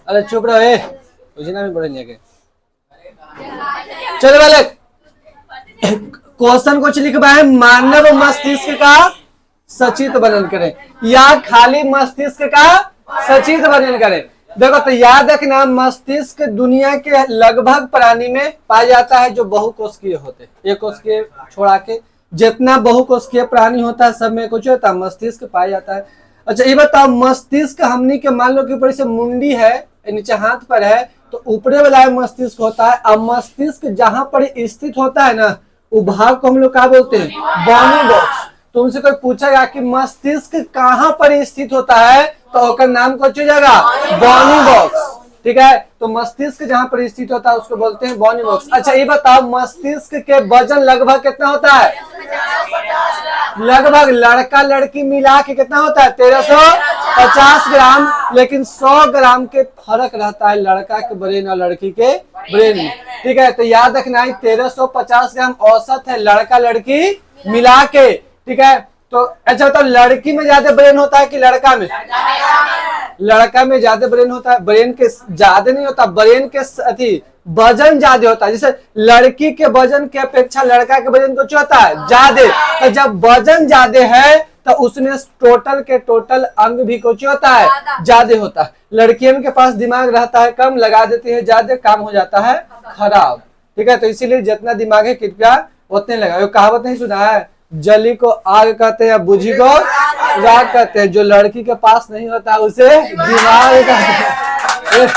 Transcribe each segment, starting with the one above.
अरे चुप रहो, मुझे ना भी पढ़ेंगे के। चलो वाले क्वेश्चन कुछ लिखवा है, मानव मस्तिष्क का सचित्र वर्णन करें या खाली मस्तिष्क का सचित्र वर्णन करें। देखो तो याद रखना, मस्तिष्क दुनिया के लगभग प्राणी में पाया जाता है जो बहुकोशिकीय होते हैं। एक कोशिकीय छोड़ा के जितना बहुकोशिकीय प्राणी होता है सब में कुछ होता है मस्तिष्क पाया जाता है। अच्छा ये बताओ, मस्तिष्क हमनी के मान लो कि ऊपर से मुंडी है, नीचे हाथ पर है, तो ऊपरे वाला मस्तिष्क होता है। अब मस्तिष्क जहां पर स्थित होता है ना, वो भाग को हम लोग क्या बोलते हैं, बॉनी बॉक्स। तुमसे कोई पूछेगा कि मस्तिष्क कहाँ पर स्थित होता है, तो उसका नाम क्या हो जाएगा, बॉनी बॉक्स। ठीक है, तो मस्तिष्क जहां पर स्थित होता है उसको बोलते हैं बॉनी बॉक्स। अच्छा ये बताओ, मस्तिष्क के वजन लगभग कितना होता है, लगभग लड़का लड़की मिला के कितना होता है, 1350 ग्राम। लेकिन 100 ग्राम के फर्क रहता है लड़का के ब्रेन और लड़की के ब्रेन में। ठीक है, तो याद रखना है 1350 ग्राम औसत है लड़का लड़की मिला के। ठीक है, तो अच्छा तो लड़की में ज्यादा ब्रेन होता है कि लड़का में, लड़का में ज्यादा ब्रेन होता है। ब्रेन के ज्यादा नहीं होता, ब्रेन के अति वजन ज्यादा होता है। जैसे लड़की के वजन की अपेक्षा लड़का के वजन कुछ होता है ज्यादा। तो जब वजन ज्यादा है तो उसमें टोटल के टोटल अंग भी कुछ होता है ज्यादा होता है। लड़कियों के पास दिमाग रहता है कम, लगा देती है ज्यादा, काम हो जाता है खराब। ठीक है, तो इसीलिए जितना दिमाग है कृपया उतने लगाओ। कहावत नहीं सुना है, जली को आग कहते हैं, बुझी को राग कहते हैं। जो लड़की के पास नहीं होता उसे दिमाग कहते हैं।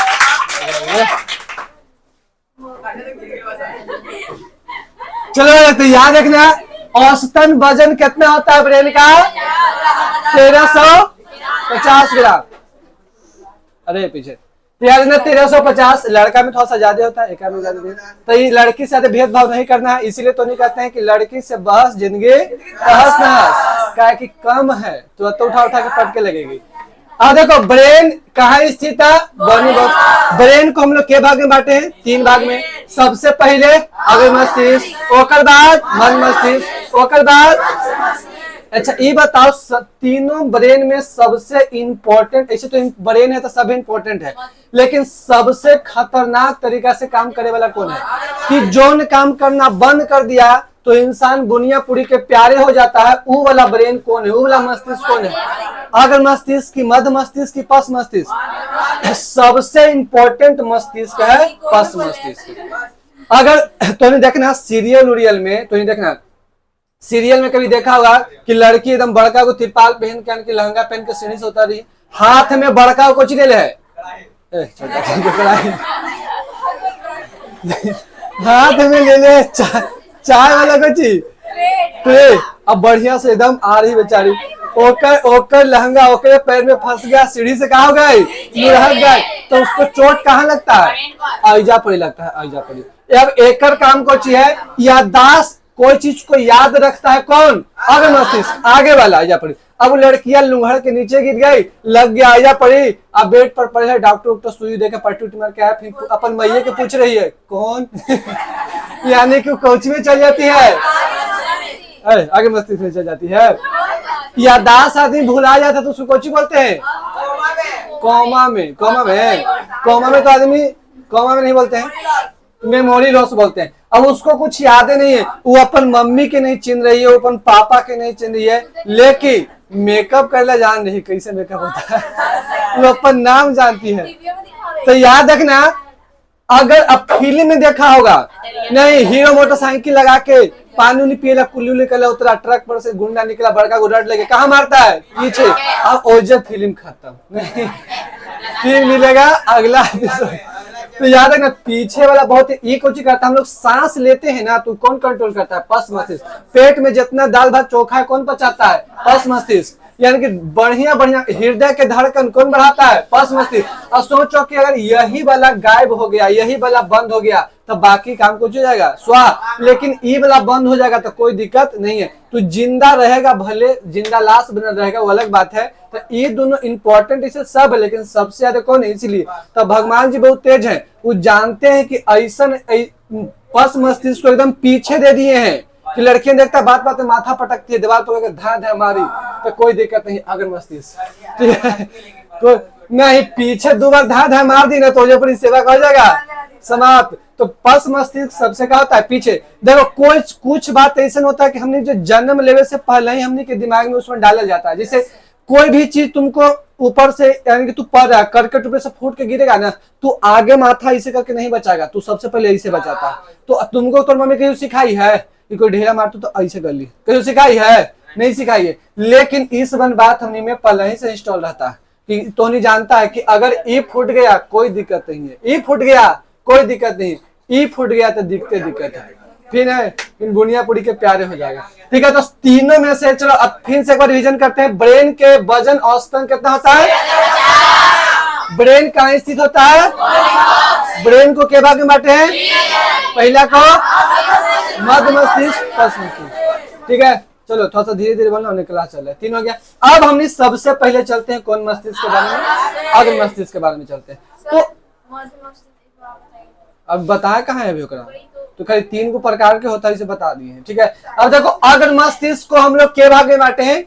चलो तो याद रखना, औसतन वजन कितना होता है ब्रेन का, 1350 ग्राम। अरे पीछे याद ना 1350, लड़का में थोड़ा सा ज्यादा होता है, एक में ज्यादा। तो ये लड़की से ज्यादा भेदभाव नहीं करना है, इसीलिए तो नहीं कहते हैं कि लड़की से बहस जिंदगी तहस नहस, क्या कि कम है तो उठा उठा के पटके लगेगी। अब देखो ब्रेन कहाँ स्थित है, बॉनी बॉक्स। ब्रेन को हम लोग के भाग में बांटे हैं, 3 भाग में। सबसे पहले अग्र मस्तिष्क, ओकर बाद मध्य मस्तिष्क, ओकर बाद। अच्छा ये बताओ, तीनों ब्रेन में सबसे इंपॉर्टेंट, ऐसे तो ब्रेन है तो सब इंपॉर्टेंट है, लेकिन सबसे खतरनाक तरीका से काम करने वाला कौन है, कि जो काम करना बंद कर दिया तो इंसान दुनिया पूरी के प्यारे हो जाता है, वो वाला ब्रेन कौन है, वो वाला मस्तिष्क कौन है, अगर मस्तिष्क की मध्य मस्तिष्क की पश्च मस्तिष्क। सबसे इंपॉर्टेंट मस्तिष्क है पश्च मस्तिष्क। अगर तो देखना सीरियल उरियल में, तो देखना सीरियल में कभी देखा होगा कि लड़की एकदम बड़का को तिरपाल पहन के लहंगा पहन के सीढ़ी से उतर रही, हाथ में बड़का को ले ले है, हाथ में ले ले चाय वाला कोची ट्रे। अब बढ़िया से एकदम आ रही बेचारी, ओकर लहंगा ओकर पैर में फंस गया, सीढ़ी से कहा हो गई, लुढ़क गए, तो उसको चोट कहाँ लगता है, आइजा पड़ी लगता है, आइजा पड़ी। अब एकर काम कोची है, याददाश्त, कोई चीज को याद रखता है कौन, अग्र मस्तिष्क, आगे वाला आइजा पड़ी। अब लड़कियां लुंघड़ के नीचे गिर गई, लग गया आइजा पड़ी, अब बेड पर पड़े है, डॉक्टर सुई देकर पट्टी उट्टी मार के आया, फिर अपन मैये के पूछ रही है कौन यानी कि कोच में चल जाती है, आगे मस्तिष्क में चल जाती है। याददाश्त आदमी भुला जाता तो उसको कोची बोलते हैं, कोमा में। कोमा में तो आदमी, कोमा में नहीं बोलते हैं, मेमोरी लॉस बोलते हैं। अब उसको कुछ याद नहीं है, वो अपन मम्मी के नहीं चिन्ह रही है, वो अपन पापा के नहीं चिन्ह रही है, लेकिन मेकअप करना जान रही, कैसे मेकअप होता है, वो अपन नाम जानती है। तो याद रखना, अगर अब फिल्म में देखा होगा, नहीं हीरो मोटरसाइकिल लगा के पानी उनी पिएला, कुल्ली निकला, उतरा ट्रक पर से गुंडा निकला, बड़का गुडट लेके कहाँ मारता है, पीछे। अब ओजब फिल्म खत्म, फिर मिलेगा अगला एपिसोड। तो याद है ना, पीछे वाला बहुत ये कुछ करता है, हम लोग सांस लेते हैं ना, तो कौन कंट्रोल करता है, पश्च मस्तिष्क। पेट में जितना दाल भात चोखा है कौन पचाता है, पश्च मस्तिष्क। यानी कि बढ़िया बढ़िया हृदय के धड़कन कौन बढ़ाता है, पश्च मस्तिष्क। और सोचो कि अगर यही वाला गायब हो गया, यही वाला बंद हो गया, तो बाकी काम कुछ हो जाएगा स्वाह। लेकिन ये वाला बंद हो जाएगा तो कोई दिक्कत नहीं है, तो जिंदा रहेगा, भले जिंदा लाश बना रहेगा वो अलग बात है। तो ये दोनों इंपॉर्टेंट इसे सब है, लेकिन सबसे ज्यादा कौन है, इसलिए तो भगवान जी बहुत तेज हैं, वो जानते हैं कि ऐसा पश्च मस्तिष्क को एकदम पीछे दे दिए हैं, कि लड़कियां देखता है बात बात में माथा पटकती है, दीवार पर धा धा मारी तो कोई दिक्कत नहीं, अगर मस्तिष्क ठीक है कोई नहीं, पीछे 2 बार धा धा मार दी ना तो पूरी सेवा हो जाएगा समाप्त। तो पस मस्तिष्क सबसे क्या होता है पीछे। देखो कोई कुछ बात ऐसा होता है कि हमने जो जन्म लेवे से पहले ही हमने के दिमाग में उसमें डाला जाता है। जैसे कोई भी चीज तुमको ऊपर से यानी कि तू पढ़ रहा है, करकट ऊपर से फूट के गिरेगा ना, तू आगे माथा इसे करके नहीं बचाएगा, तू सबसे पहले इसे बचाता है। तो तुमको तो मम्मी कहीं सिखाई है कि कोई ढेरा मार तो ऐसे कर ली, कहीं सिखाई है नहीं सिखाई है। लेकिन इस बात हमने में पहले ही से इंस्टॉल रहता है कि तो नहीं जानता है कि अगर ई फूट गया कोई दिक्कत नहीं है, ई फूट गया कोई दिक्कत नहीं, ई फूट गया तो दिक्कत है, फिर है इन बुनियापुरी के प्यारे हो जाएगा। ठीक है, तो तीनों में से चलो अब फिर से एक बार रिवीजन करते हैं। ब्रेन के वजन औसतन कितना होता है? ब्रेन कहाँ स्थित होता है? ब्रेन को के भाग में बांटे हैं? पहला को मध्य मस्तिष्क, पश्च मस्तिष्क। ठीक है, चलो थोड़ा सा धीरे धीरे बोलना, क्लास चल रहा है, 3 हो गया। अब हमने सबसे पहले चलते हैं कौन मस्तिष्क के बारे में, अग्र मस्तिष्क के बारे में चलते हैं। तो अब बताया कहाँ है अभी ओकरा, तो कहीं 3 को प्रकार के होता है, इसे बता दिए हैं। ठीक है, अब देखो अग्र मस्तिष्क को हम लोग के भाग में बांटे हैं,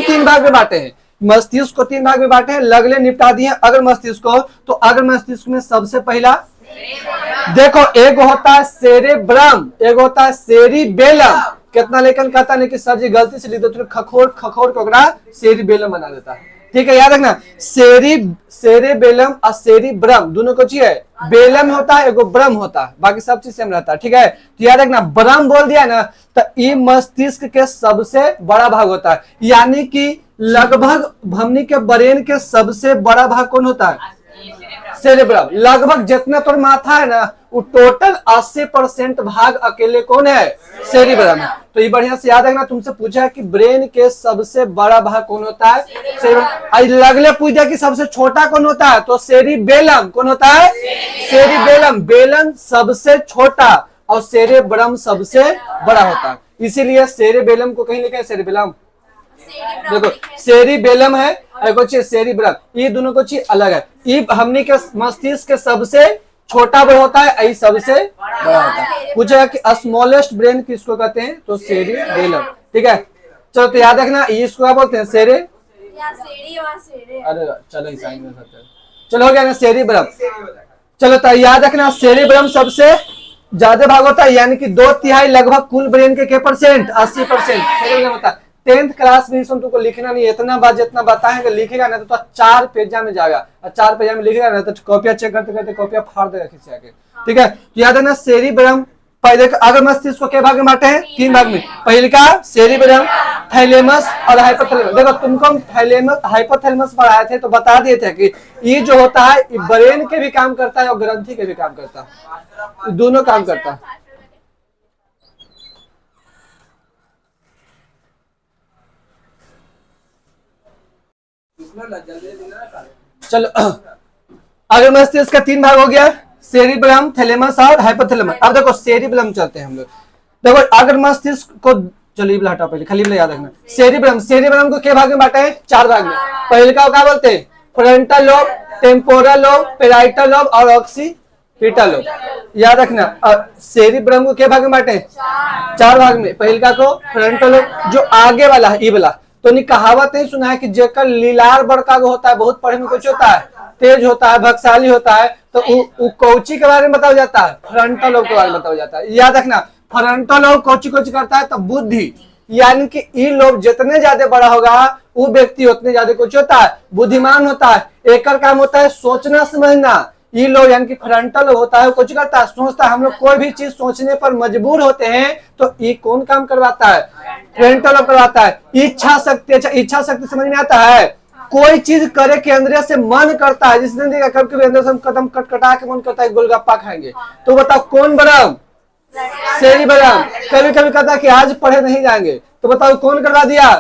3 भाग में बांटे हैं। मस्तिष्क को 3 भाग में बांटे हैं, लगले निपटा दिए अग्र मस्तिष्क को। तो अग्र मस्तिष्क में सबसे पहला देखो एक होता है सेरेब्रम, एक होता है सेरिबेलम। कितना लेकिन कहता नहीं कि सर जी गलती से लिख दो, खखोर खखोर को सेरिबेलम बना देता है। ठीक है, याद रखना सेरेबेलम और सेरिब्रम दोनों को चाहिए, बेलम होता है एगो ब्रम होता है, बाकी सब चीज सेम रहता है। ठीक है, तो याद रखना ब्रम बोल दिया ना तो ये मस्तिष्क के सबसे बड़ा भाग होता है, यानी कि लगभग हमनी के ब्रेन के सबसे बड़ा भाग कौन होता है? सेरेब्रम। लगभग जितना तो माथा है ना वो टोटल 80% भाग अकेले कौन है? सेरेब्रम है। तो ये बढ़िया से याद रखना, तुमसे पूछा है कि ब्रेन के सबसे बड़ा भाग कौन होता है? सेरेब्रम। लगले पूछा कि सबसे छोटा कौन होता है, तो सेरिबेलम। कौन होता है? सेरिबेलम। बेलन सबसे छोटा और सेरेब्रम सबसे बड़ा होता है, इसीलिए सेरेबेलम को कहीं लिखा है सेरिबेलम। देखो सेरिबेलम है और सेरिब्रम, ये दोनों को चीज अलग है। ये हमनी के मस्तिष्क के सबसे छोटा ब्रेन होता है, यही सबसे बड़ा होता है। पूछा कि स्मॉलेस्ट ब्रेन किसको कहते हैं, तो सेरिबेलम। ठीक है, चलो तो याद रखना इसको क्या बोलते हैं? अरे चलो साइन में चलो हो गया ना सेरिब्रम। चलो तो याद रखना सेरिब्रम सबसे ज्यादा भाग होता है, यानी कि 2/3 लगभग कुल ब्रेन के परसेंट? 80%। होता है 10th क्लास में तुमको लिखना नहीं, इतना बात जितना बताएंगे लिखेगा ना तो 4 पेजा में जाएगा, और 4 पेजा में लिखेगा ना तो कॉपियां चेक करते करते कॉपियां फाड़ देगा खींच के। ठीक है, तो याद है ना सेरिब्रम पहले अगर मस्तिष्क को के भाग में बांटे हैं? 3 भाग में। पहले का सेरिब्रम, थैलेमस और हाइपोथैलेमस। देखो तुमको हम थैलेमस हाइपोथैलेमस पढ़ाए थे तो बता दिए थे कि ये जो होता है ब्रेन के भी काम करता है और ग्रंथि के भी काम करता है, दोनों काम करता है। चलो अगर मस्तिष्क का 3 भाग हो गया, सेरिब्रम, थैलेमस और हाइपोथैलेमस। अब देखो सेरिब्रम चलते हैं हम लोग। देखो अगर मस्तिष्क को चलो हटा, पहले खाली याद रखना सेरिब्रम को के भाग में बांटा है? 4 भाग में। पहले का क्या बोलते हैं? Frontal lobe, temporal lobe, parietal lobe और ऑक्सीपिटल लोब। याद रखना सेरिब्रम को के भाग में बांटे? 4 भाग में। पहले का को फ्रंटल लोब जो आगे वाला है, ये वाला। तो नहीं कहावत नहीं सुना है कि जेकर लीलार बड़का होता है, बहुत पढ़े में कुछ होता है, तेज होता है, भक्साली होता है, तो कौची के बारे में बताया जाता है? फ्रंटल लोब के बारे में बताया जाता है। याद रखना फ्रंटल लोब कौची करता है? तो बुद्धि, यानी कि ये लोब जितने ज्यादा बड़ा होगा वो व्यक्ति उतने ज्यादा कुछ होता है, बुद्धिमान होता है। एक काम होता है सोचना समझना, ये लोग यानी कि फ्रंटल होता है कुछ करता है, सोचता है। हम लोग कोई भी चीज सोचने पर मजबूर होते हैं तो ये कौन काम करवाता है? फ्रंटल करवाता है। इच्छा शक्ति, अच्छा इच्छा शक्ति समझ में आता है? कोई चीज करे के अंदर से मन करता है, जिसने देखा कभी अंदर से हम कदम कटकटा के मन करता है गोलगप्पा खाएंगे, तो बताओ कौन ब्रम? सेरिब्रम। कभी कभी कहता है कि आज पढ़े नहीं जाएंगे, तो बताओ कौन करवा दिया?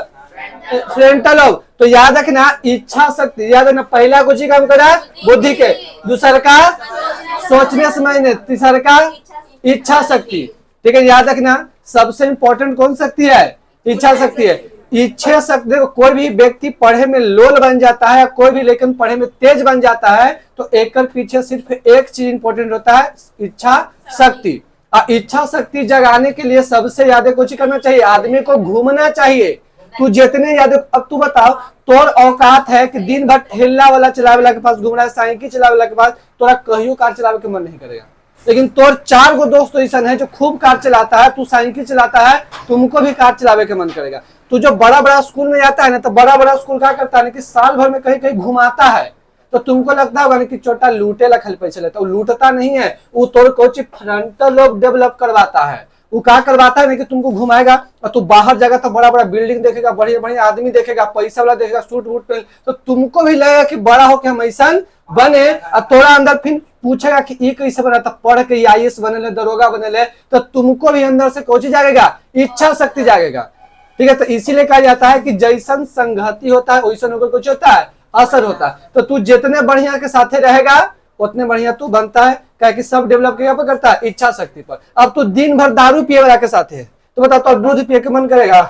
Frontal lobe. तो याद रखना इच्छा शक्ति, याद रखना पहला कुछ ही काम करा बुद्धि के, दूसरा का सोचने समझने, तीसरा का इच्छा शक्ति। ठीक है, याद रखना सबसे इंपॉर्टेंट कौन शक्ति है? इच्छा शक्ति है। इच्छा शक्ति, देखो कोई भी व्यक्ति पढ़े में लोल बन जाता है, कोई भी लेकिन पढ़े में तेज बन जाता है, तो एक पीछे सिर्फ एक चीज इंपॉर्टेंट होता है, इच्छा शक्ति। इच्छा शक्ति जगाने के लिए सबसे ज्यादा कुछ करना चाहिए, आदमी को घूमना चाहिए। तू जितने ज्यादा, अब तू बताओ, तोर औकात है कि दिन भर ठेला वाला चलावे वाला के पास घूम रहा है, साइकिल चलावे वाला के पास, तोरा कहियो कार चलावे के मन नहीं करेगा। लेकिन तोर 4 गो दोस्त तो ऐसा है जो खूब कार चलाता है, तू साइकिल चलाता है, तुमको भी कार चलावे के मन करेगा। तू जो बड़ा बड़ा स्कूल में जाता है ना, तो बड़ा बड़ा स्कूल क्या करता है कि साल भर में कहीं कहीं घुमाता है, तो तुमको लगता होगा कि छोटा लूटे ला खाली पैसे लेता, वो लूटता नहीं है, वो तोर कोच फ्रंटल लोब डेवलप करवाता है। वो क्या करवाता है ना कि तुमको घुमाएगा और तू बाहर जाएगा तो बड़ा बड़ा बिल्डिंग देखेगा, बढ़िया बढ़िया आदमी देखेगा, पैसा वाला देखेगा, सूट वूट पे, तो तुमको भी लगेगा कि बड़ा होके हम ऐसा बने। और थोड़ा अंदर फिर पूछेगा कि ये कैसे बना था, पढ़ के IAS बने, दरोगा बने, तो तुमको भी अंदर से कोच जाएगा, इच्छा शक्ति जाएगा। ठीक है, तो इसीलिए कहा जाता है कि जैसन संगति होता है वैसन होकर कुछ होता है, असर होता है। तो तू जितने बढ़िया के साथे रहेगा उतने बढ़िया तू बनता है, क्या कि सब डेवलप क्या पर करता है, इच्छा शक्ति पर। अब तू दिन भर दारू पिए वाला के साथ है, तो बता तो दूध पिए के मन करेगा,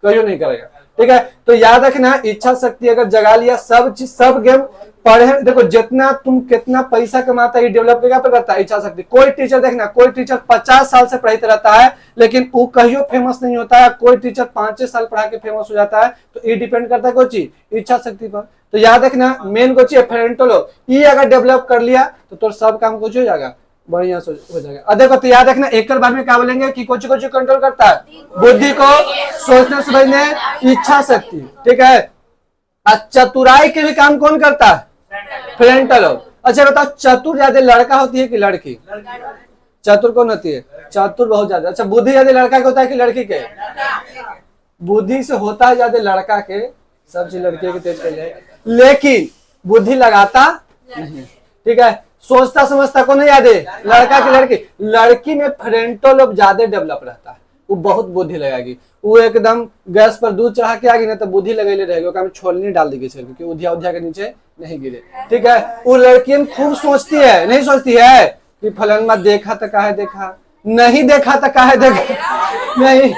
कहियो नहीं करेगा। ठीक है, तो याद रखना, इच्छा शक्ति अगर जगा लिया, सब चीज सब गेम पढ़े, देखो जितना तुम कितना पैसा कमाता है, ये डेवलप क्या पर करता है, इच्छा शक्ति। कोई टीचर देखना, कोई टीचर 50 साल से पढ़ाते रहता है लेकिन वो कहियो फेमस नहीं होता है, कोई टीचर 5 साल पढ़ा के फेमस हो जाता है। तो ये डिपेंड करता है कोई चीज, इच्छा शक्ति पर। तो याद रखना, मेन कोची है फ्रंटल, ये अगर डेवलप कर लिया तो सब काम कुछ हो जाएगा, बढ़िया हो जाएगा। और देखो, तो याद रखना, एक बार में क्या बोलेंगे कि कुछ कुछ कंट्रोल करता है, बुद्धि को, सोचने समझने, इच्छा शक्ति। ठीक है, चतुराई के भी काम कौन करता है, फ्रंटल लोब। अच्छा बताओ, चतुर ज्यादा लड़का होती है कि लड़की, चतुर कौन होती है, चतुर बहुत ज्यादा। अच्छा, बुद्धि ज्यादा लड़का के होता है कि लड़की के, बुद्धि से होता है ज्यादा लड़का के, सब चीज लड़की के तेज कर जाए, लेकिन बुद्धि लगाता नहीं। ठीक है, सोचता समझता को नहीं याद है, लड़का की लड़की, लड़की में फ्रंटल लोब ज्यादा डेवलप रहता है, वो बहुत बुद्धि लगाएगी। वो एकदम गैस पर दूध चढ़ा के आ गई ना तो बुद्धि लगेले रहेगी, छोलनी डाल देगी सिर क्योंकि उधिया उधिया के नीचे नहीं गिरे। ठीक है, वो लड़कियां खूब सोचती है, नहीं सोचती है कि फलाना देखा तो काहे देखा, नहीं देखा तो काहे देखा, नहीं।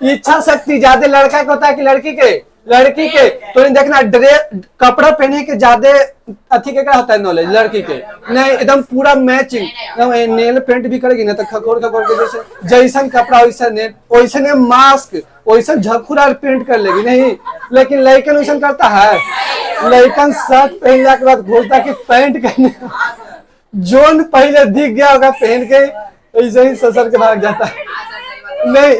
इच्छा शक्ति ज्यादा लड़का का होता है कि लड़की के, लड़की के। तो देखना, ड्रेस कपड़ा पहने के ज्यादा अथी के क्या होता है नॉलेज, लड़की के नहीं, एकदम पूरा मैचिंग, एकदम नेल पेंट भी करेगी ना तो खकोर खकोर के जैसे जैसन कपड़ा वैसे मास्क वैसा झखुरा पेंट कर लेगी, नहीं। लेकिन लड़कन वैसा करता है, लड़कन शर्ट पहनने के बाद घोषता कि पैंट करने, जोन पहले दिख गया होगा पहन के ऐसे ही ससर के भाग जाता है। नहीं,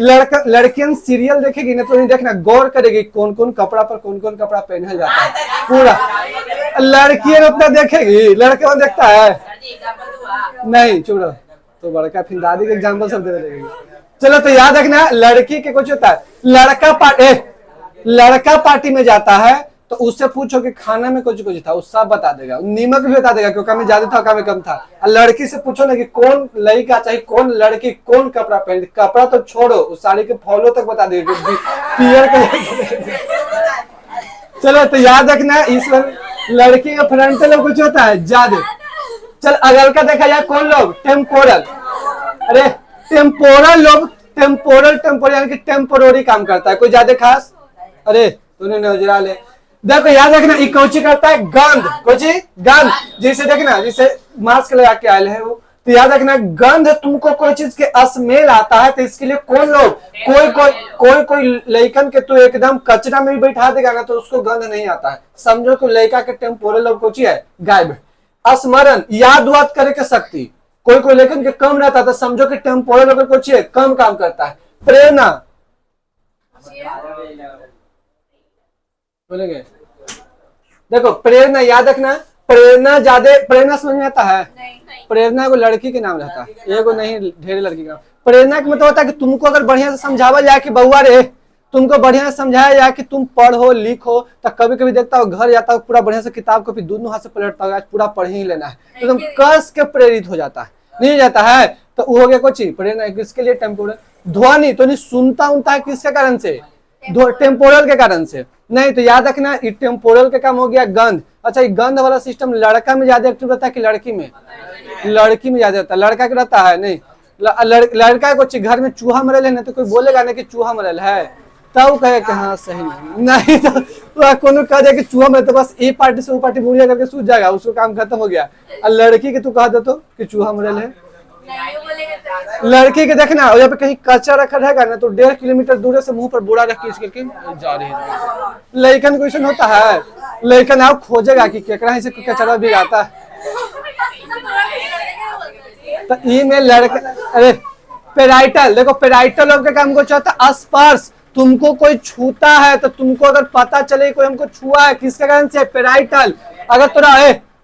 लड़कियां सीरियल देखेगी ना तो नहीं, देखना गौर करेगी कौन कौन कपड़ा पर कौन कौन कपड़ा पहना जाता है पूरा। लड़कियां अपना देखेगी, लड़के देखता है नहीं, छोड़ो तो बड़का फिर दादी के एग्जाम्पल सब दे देगी। चलो, तो याद रखना, लड़की के कुछ होता है, लड़का पार्टी में जाता है तो उससे पूछो कि खाना में कुछ कुछ था, वो सब बता देगा, नीमक भी बता देगा क्योंकि में ज्यादा था कम कम था। और लड़की से पूछो ना कि कौन लड़का चाहिए, कौन लड़की कौन कपड़ा पहन, कपड़ा तो छोड़ो, उस साड़ी के फॉलो तक बता देगी पियर कलर। चलो, तो याद रखना, इस लड़की का फ्रंटल लोब कुछ होता है ज्यादा। चल, अगल का देखा जाए कौन लोग, टेम्पोरल। अरे टेम्पोरल लोग, टेम्पोरल यानी कि टेम्पोररी काम करता है, कोई ज्यादा खास। अरे तूने नजरा ले, देखो याद रखना, ये कोची करता है, गंध, कोची गंध, जैसे देखना जैसे मास्क लगा के आए हैं वो। तो याद रखना, गंध तुमको कोई चीज के स्मेल आता है तो इसके लिए कौन लोग, कोई लड़कन के तो एकदम कचरा में भी बैठा देगा ना तो उसको गंध नहीं आता है, समझो कि लड़का के टेम्पोरल लोब कोची है, गायब। स्मरण, याद वाद करे के शक्ति, कोई लेकिन के कम रहता तो समझो कि टेम्पोरल लोब कोची है, कम काम करता है। प्रेरणा बोलेंगे, देखो प्रेरणा याद रखना, प्रेरणा ज्यादा, प्रेरणा समझ में आता है, प्रेरणा एगो लड़की के नाम रहता है, एगो नहीं ढेर लड़की का। प्रेरणा का मतलब होता है कि तुमको अगर बढ़िया से समझावा जाए कि बउआ रे, तुमको बढ़िया से समझाया जाए कि तुम पढ़ो लिखो, तो कभी कभी देखता हो घर जाता हो पूरा बढ़िया से किताब को दोनों हाथ से पलटता हो, पूरा पढ़ ही लेना है, तो तुम कस के प्रेरित हो जाता है, नहीं जाता है, तो वो हो गया कुछ प्रेरणा। किसके लिए, टेम्पोरल। ध्वनि तो नहीं सुनता उनता है, किसके कारण से, टेम्पोरल के कारण से, नहीं। तो याद रखना, टेम्पोरल का काम हो गया गंध। अच्छा, ये गंध वाला सिस्टम लड़का में ज्यादा एक्टिव रहता है कि लड़की में, लड़की में ज्यादा रहता है, लड़का के रहता है नहीं। लड़का को घर में चूहा मरल है ना तो कोई बोलेगा ना कि चूहा मरल है, तब कहे कि हाँ सही नहीं, तो कोनो कह दे कि चूहा मरल तो बस ए पार्टी से वो पार्टी बुढ़िया करके सूझ जाएगा, उसको काम खत्म हो गया। और लड़की के तू कह दे तो कि चूहा मरल है, लड़की के देखना यहाँ पे कहीं कच्चा रखा रहेगा ना तो 1.5 किलोमीटर दूर से मुंह पर बुरा रख के इस करके जा रही है। लड़कन को ऐसा होता है, लड़कन आप खोजेगा कि केकरा से कचरा भी आता है। तो ई में लड़का, अरे पेराइटल देखो, पेराइटल लोग का काम को चाहता है स्पर्श। तुमको कोई छूता है तो तुमको अगर पता चले कोई हमको छुआ है, किसके कारण से? पेराइटल। अगर तोरा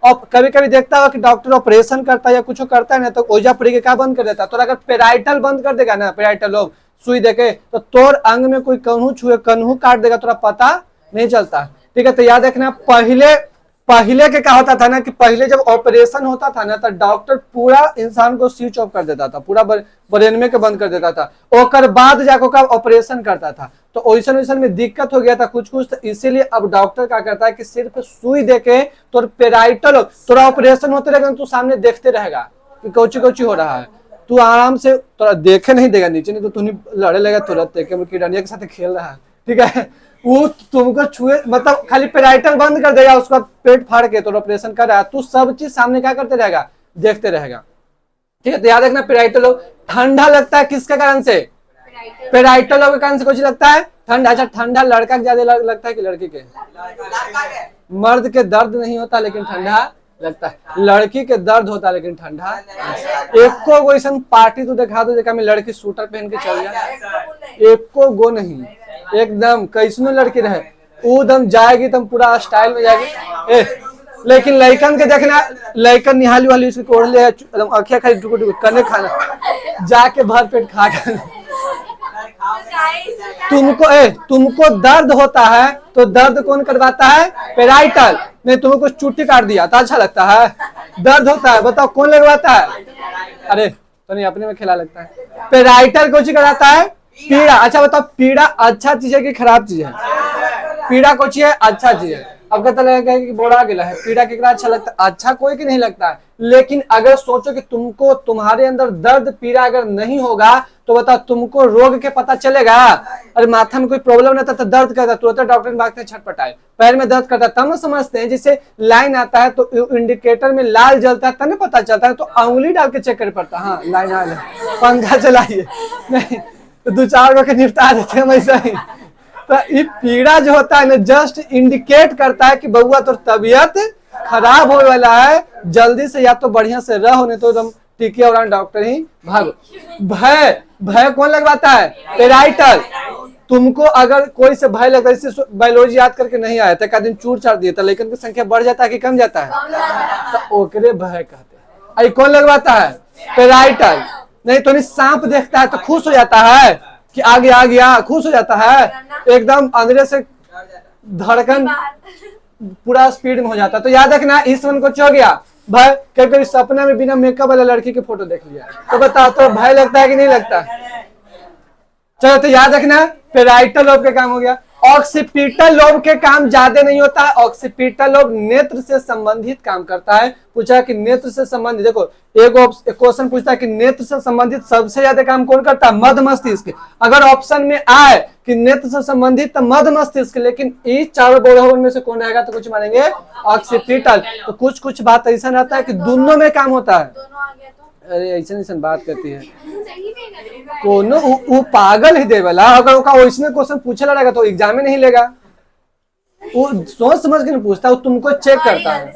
और कभी कभी देखता हो कि डॉक्टर ऑपरेशन करता है या कुछ करता है ना तो ओजा पड़ी के क्या बंद कर देता है। तो अगर पेराइटल बंद कर देगा ना, पेराइटल लोग सुई देके, तो तोर अंग में कोई कन्हू छुए, कन्हू काट देगा, तोरा पता नहीं चलता। ठीक है, तो याद रखना पहले के क्या होता था ना कि पहले जब ऑपरेशन होता था ना तो डॉक्टर पूरा इंसान को स्विच ऑफ कर देता था, पूरा ब्रेन में के बंद कर देता था, और बाद जाकर का ऑपरेशन करता था। तो ओइसन में दिक्कत हो गया था कुछ तो इसीलिए अब डॉक्टर क्या करता है कि सिर्फ सुई देके तो पेराइटल तोरा ऑपरेशन होते रहेगा, तू सामने देखते रहेगा कि कोची हो रहा है, तू आराम से तोरा देखे नहीं देगा नीचे, नहीं तो तू लड़े लगेगा तुरंत कीड़ानिया के साथ खेल रहा है। ठीक है, वो तुमको छुए मतलब खाली पेराइटल बंद कर देगा, उसका पेट फाड़ के तो ऑपरेशन कर रहा है, तू सब चीज सामने क्या करते रहेगा, देखते रहेगा। ठीक है, तो याद रखना पेराइटल ठंडा लगता है किसके कारण से? पेराइटल के कारण से कुछ लगता है ठंडा। अच्छा, ठंडा लड़का ज्यादा लगता है कि लड़की के? मर्द के दर्द नहीं होता लेकिन ठंडा लगता है, लड़की के दर्द होता है लेकिन ठंडा। एको गो ऐसा पार्टी तो दिखा दो जगह में लड़की सूटर पहन के चल जाए, एको गो नहीं, एकदम कैसनो लड़की रहे वो दम जाएगी तम पूरा स्टाइल में जाएगी। लेकिन लड़कन के देखना, लड़कन निहाली वाली उसकी कोड़ ले एकदम अखिया खाली टुकड़ टुकड़ करने खाना जाके भर पेट खा कर। तुमको दर्द होता है तो दर्द कौन करवाता है? पेराइटल। नहीं, तुमको कुछ चुट्टी काट दिया तो अच्छा लगता है, दर्द होता है, बताओ कौन लगवाता है? अरे तो नहीं, अपने में खेला लगता है। पेराइटल कौन कराता है? पीड़ा। अच्छा बताओ, पीड़ा अच्छा चीज है कि खराब चीज है? पीड़ा कौन है? अच्छा चीज है। अब कहता लगेगा कि बोरा गिला है, पीड़ा केकरा अच्छा लगता है? अच्छा कोई की नहीं लगता है। लेकिन अगर सोचो कि तुमको तुम्हारे अंदर दर्द पीड़ा अगर नहीं होगा तो बताओ तुमको रोग के पता चलेगा? अरे माथा में कोई प्रॉब्लम नहीं था तो दर्द करता, तुरंत डॉक्टर में भागते छटपटाए, पैर में दर्द करता तब ना समझते हैं। जैसे लाइन आता है तो इंडिकेटर में लाल जलता है तब ना पता चलता है, तो अंगुली डाल के चेक कर पड़ता, हाँ लाइन आ है, पंखा चलाइए, नहीं तो 2-4 गो के निपटा देते हैं वैसे ही। तो ये पीड़ा जो होता है ना जस्ट इंडिकेट करता है कि बउआ तो तबीयत खराब होने वाला है, जल्दी से या तो बढ़िया से रहो नहीं तो एकदम टीके और डॉक्टर ही भागो। भय कौन लगवाता है? पेराइटल। तुमको अगर कोई से भय लगता है, जैसे बायोलॉजी याद करके नहीं आया था, एक दिन चूर चाट दिया था, लेकिन की संख्या बढ़ जाता है कि कम जाता है? तो ओकरे भय कहते हैं। अरे कौन लगवाता है? पेराइटल। नहीं तो नहीं, सांप देखता है तो खुश हो जाता है कि आ गया, खुश हो जाता है, एकदम अंदर से धड़कन पूरा स्पीड में हो जाता है। तो याद रखना, इस वन को हो गया भय। कभी सपना में बिना मेकअप वाला लड़की की फोटो देख लिया तो बताओ तो भय लगता है कि नहीं लगता? चलो तो याद रखना, पेराइटल लोब का काम हो गया। ऑक्सीपिटल लोब के काम ज्यादा नहीं होता है। ऑक्सीपिटल लोब नेत्र से संबंधित काम करता है। पूछा कि नेत्र से संबंधित, देखो एक क्वेश्चन पूछता है कि नेत्र से संबंधित सबसे ज्यादा काम कौन करता है? मध्य मस्तिष्क। अगर ऑप्शन में आए कि नेत्र से संबंधित तो मध्य मस्तिष्क, लेकिन इस चारों बोधवन में से कौन रहेगा तो कुछ मानेंगे ऑक्सीपिटल। तो कुछ बात ऐसा रहता है कि दोनों में काम होता है। अरे ऐसा बात करती है कोनो वो पागल ही देवला। अगर उसमें क्वेश्चन पूछे रहेगा तो एग्जाम में नहीं लेगा, वो सोच समझ के नहीं पूछता, वो तुमको चेक करता है।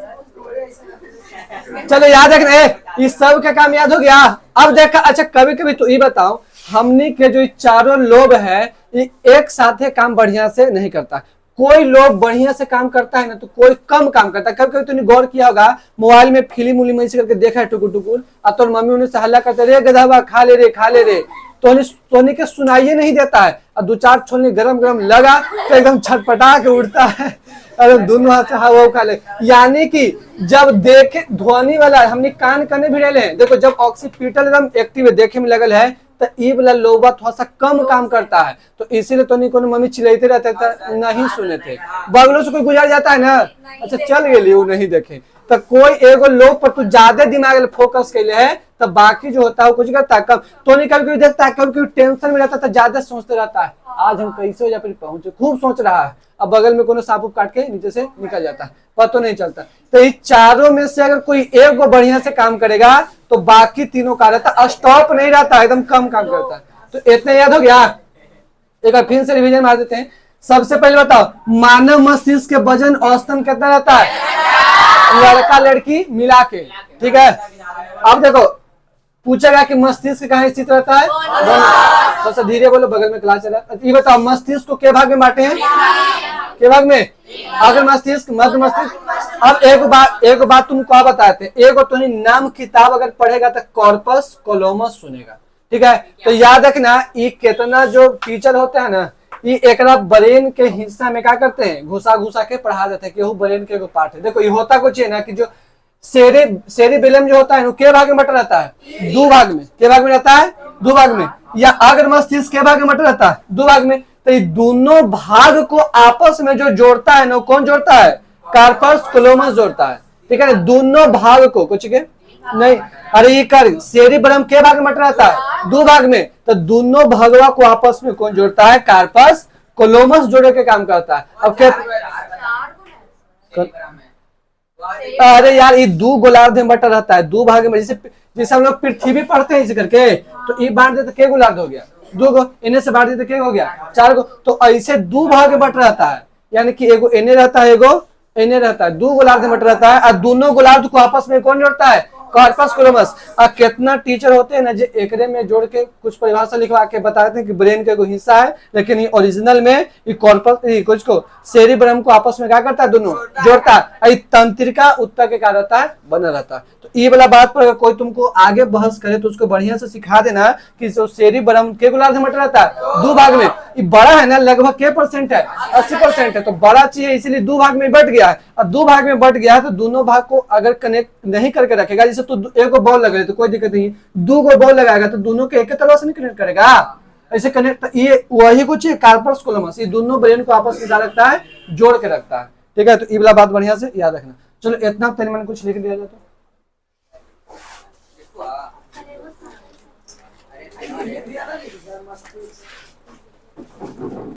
चलो याद रखना, इस सब का काम याद हो गया। अब देखा, अच्छा कभी तो ये बताओ, हमने के जो चारों लोब है ये एक साथ काम बढ़िया से नहीं करता। कोई लोग बढ़िया से काम करता है ना तो कोई कम काम करता है। कभी तूने गौर किया होगा, मोबाइल में फिल्म उलिम ऐसे करके देखा है टुकुर और तो मम्मी उन्हें से हल्ला करते, रे गधा खा ले रे, तो के सुनाइए नहीं देता है, और 2-4 छोलने गरम लगा तो एकदम छटपटा के उठता है, और दोनों हाथ से हवा खा ले। यानी कि जब देखे ध्वनि वाला हमने कान करने भी रहे हैं। देखो जब ऑक्सीपिटल एकदम एक्टिव देखे में लगल है तो ई वाला लोबा थोड़ा सा कम काम करता है, तो इसीलिए तो नहीं, मम्मी चिल्लाते रहते थे, नहीं सुने थे। बगलों से कोई गुजर जाता है ना, अच्छा चल गए वो नहीं देखे, तो कोई एगो लोब पर तू ज्यादा दिमाग फोकस कैले है तो बाकी जो होता है वो कुछ करता है कम। तो नहीं कभी कभी देखता है, कभी कभी टेंशन में रहता है तो ज्यादा सोचते रहता है, आज हम कैसे हो जा फिर पहुंचे, खूब सोच रहा है, अब बगल में कोनो सांप काट के नीचे से निकल जाता है, पता नहीं चलता। तो इस चारों में से अगर कोई एक को बढ़िया से काम करेगा तो बाकी तीनों का रहता, स्टॉप नहीं रहता, एकदम कम काम करता है। तो इतना याद हो गया, एक बार फिर से रिवीजन मार देते हैं। सबसे पहले बताओ, मानव मस्तिष्क के वजन औसतन कितना रहता है, लड़का लड़की मिला के, ठीक है। अब देखो पूछेगा कि मस्तिष्क कहाँ स्थित रहता है, सबसे धीरे बोलो, बगल में क्लास चला। ये बताओ मस्तिष्क को के भाग में बांटे हैं, के भाग में, अगर मस्तिष्क, मध्य मस्तिष्क। अब एक बात तुमको आप बताते, एक तो नाम किताब अगर पढ़ेगा तो कॉर्पस कोलोमस सुनेगा, ठीक है। तो याद रखना ये कितना जो टीचर होते हैं ना, ये एक ब्रेन के हिस्सा में क्या करते हैं, घुसा घुसा के पढ़ा देते हैं कि वो ब्रेन के पार्ट है। देखो ये होता कुछ है ना कि जो सेरिबेलम जो होता है वो के भाग में बटा रहता है, दो भाग में, के भाग में रहता है दो भाग में, या अगर मस्तिष्क के भाग में बटा रहता है दो भाग में। तो ये दोनों भाग को आपस में जो जोड़ता है ना, कौन जोड़ता है, कार्पस कोलोमस जोड़ता है, ठीक है। दोनों भाग को कुछ के नहीं, अरे ये कर सेरिबेलम के भाग में बटा रहता है दो भाग में, तो दोनों भागवा को आपस में कौन जोड़ता है, कार्पस कोलोमस जोड़े के काम करता है। अब क्या, अरे यार ये दो गोलार्ध में बटा रहता है दो भाग में, जैसे हम लोग पृथ्वी पढ़ते हैं इसे करके, तो ये बांट देते के गोलार्ध हो गया, दो गो इन्हें से बांट देते के हो गया चार गो, तो ऐसे दो भाग में बट रहता है, यानी कि एगो इन्हें रहता है, एगो इन्हें रहता है, दो गोलार्ध में बट रहता है, और दोनों गोलार्ध को आपस में कौन जोड़ता है, कॉर्पस कोलोमस। और कितना टीचर होते हैं ना जो एकरे में जोड़ के कुछ परिभाषा लिखवा के बताते हैं कि ब्रेन का कोई हिस्सा है, लेकिन ये ओरिजिनल में ये कॉर्पस कुछ को सेरिब्रम को आपस में क्या करता है, दोनों जोड़ता है। तंत्रिका उत्तर के कारण रहता है, बना रहता है। तो ये वाला बात पर अगर कोई तुमको आगे बहस करे तो उसको बढ़िया से सिखा देना कि जो सेरिब्रम के गोलार्ध में रहता है दो भाग में, ये बड़ा है ना, लगभग के परसेंट है, 80% है, तो बड़ा चीज है इसलिए दो भाग में बट गया है। और दो भाग में बट गया है तो दोनों भाग को अगर कनेक्ट नहीं करके रखेगा, जैसे तो एक को बॉल लगे तो कोई दिक्कत नहीं, दो को बॉल लगाएगा तो दोनों के एक तरह से नहीं कनेक्ट करेगा, ऐसे कनेक्ट, ये वही कुछ है कार्पस कोलोमस, ये दोनों ब्रेन को आपस में क्या रखता है, जोड़ के रखता है, ठीक है। तो ये वाला बात बढ़िया से याद रखना। चलो इतना तेरे मन कुछ लिख दिया जाए तो